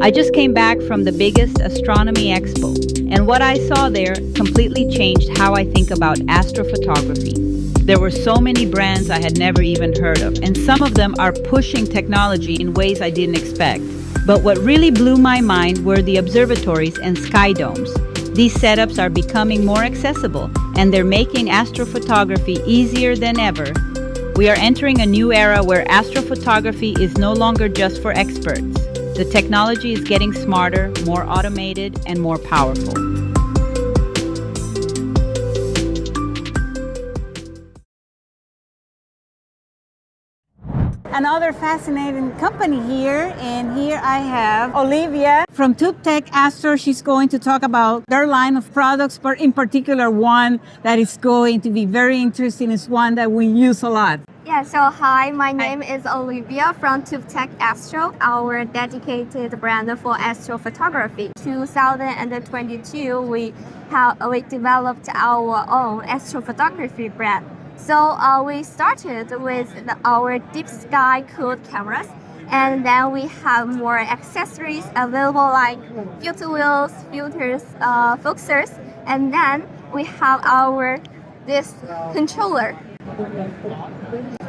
I just came back from the biggest astronomy expo, and what I saw there completely changed how I think about astrophotography. There were so many brands I had never even heard of, and some of them are pushing technology in ways I didn't expect. But what really blew my mind were the observatories and sky domes. These setups are becoming more accessible, and they're making astrophotography easier than ever. We are entering a new era where astrophotography is no longer just for experts. The technology is getting smarter, more automated, and more powerful. Another fascinating company here, and here I have Olivia from Toup Tek Astro. She's going to talk about their line of products, but in particular one that is going to be very interesting is one that we use a lot. Yeah, so hi, my name is Olivia from Toup Tek Astro, our dedicated brand for astrophotography. 2022, we developed our own astrophotography brand. So we started with our deep sky cooled cameras, and then we have more accessories available like filter wheels, filters, focusers, and then we have this controller.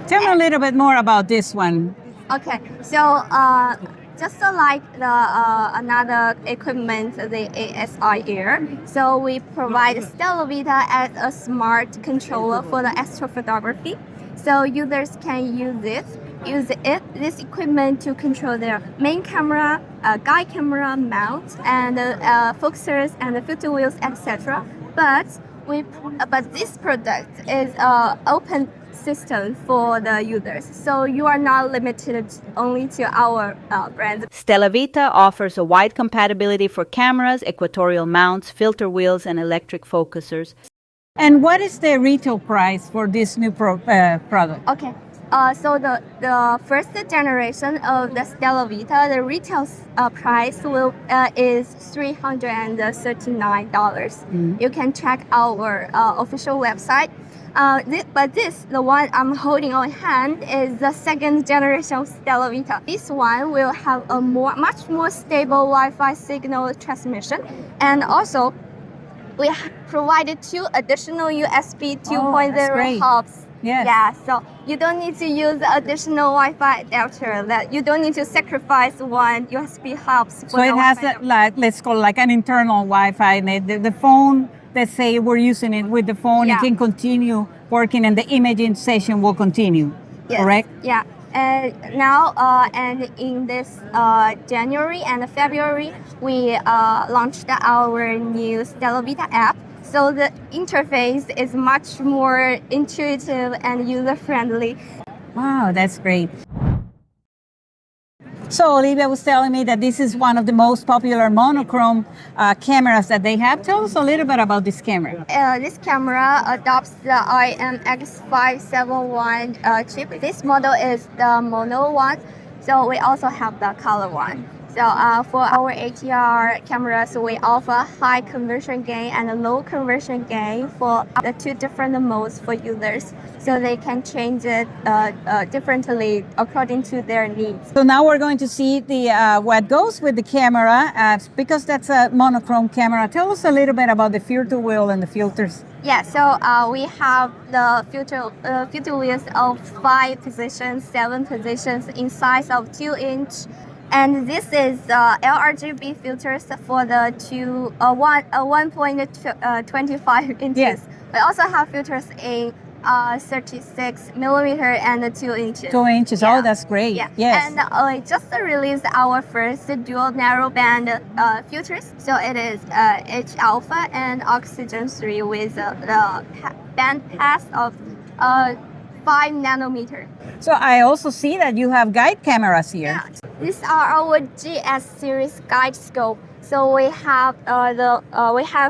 Tell me a little bit more about this one. Okay, so just like another equipment, the ASI Air, so we provide Stella Vita as a smart controller for the astrophotography. So users can use this equipment to control their main camera, guide camera mount, and focusers and the filter wheels, etc. But this product is open system for the users, so you are not limited only to our brand. Stella Vita offers a wide compatibility for cameras, equatorial mounts, filter wheels, and electric focusers. And what is the retail price for this new product? Okay, so the first generation of the Stella Vita, the retail price is $339. You can check our official website. The one I'm holding on hand is the second generation of Stella Vita. This one will have a much more stable Wi-Fi signal transmission, and also we have provided 2 additional USB 2.0 hubs. Yes. Yeah, so you don't need to use additional Wi-Fi adapter. That you don't need to sacrifice one USB hubs. So it has let's call like an internal Wi-Fi. And the phone, let's say we're using it with the phone, it can continue working, and the imaging session will continue. Yes. Correct? Yeah. And now, and in this January and February, we launched our new Stella Vita app. So the interface is much more intuitive and user-friendly. Wow, that's great. So Olivia was telling me that this is one of the most popular monochrome cameras that they have. Tell us a little bit about this camera. This camera adopts the IMX571 chip. This model is the mono one, so we also have the color one. So for our ATR cameras, we offer high conversion gain and low conversion gain for the 2 different modes for users, so they can change it differently according to their needs. So now we're going to see the what goes with the camera, because that's a monochrome camera. Tell us a little bit about the filter wheel and the filters. Yeah, so we have the filter wheels of 5 positions, 7 positions in size of 2-inch. And this is LRGB filters for the 1.25 inches. Yes. We also have filters in 36 millimeter and 2 inches. 2 inches. Yeah. Oh, that's great. Yeah. Yes. And we just released our first dual narrowband filters. So it is H alpha and oxygen 3 with the band pass of 5 nanometer. So I also see that you have guide cameras here. Yeah. These are our GS series guide scope. So we have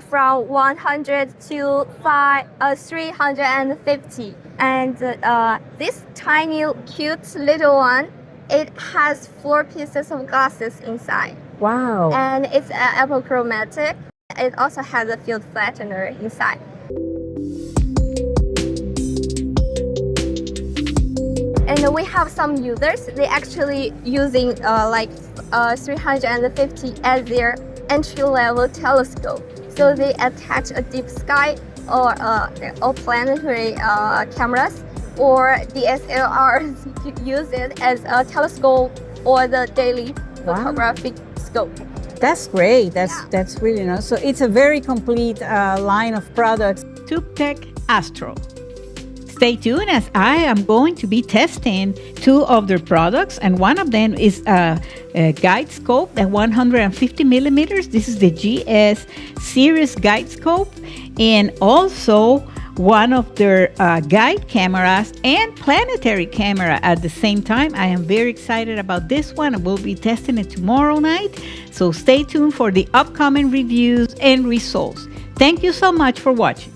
from 100 to 350, and this tiny cute little one, it has 4 pieces of glasses inside. Wow. And it's apochromatic. It also has a field flattener inside. And And we have some users, they actually using like 350 as their entry-level telescope. So they attach a deep sky or planetary cameras or DSLRs to use it as a telescope or the daily photographic scope. That's great. That's really nice. So it's a very complete line of products. Toup Tek Astro. Stay tuned as I am going to be testing two of their products, and one of them is a guide scope at 150 millimeters. This is the GS series guide scope, and also one of their guide cameras and planetary camera at the same time. I am very excited about this one, and we'll be testing it tomorrow night. So stay tuned for the upcoming reviews and results. Thank you so much for watching.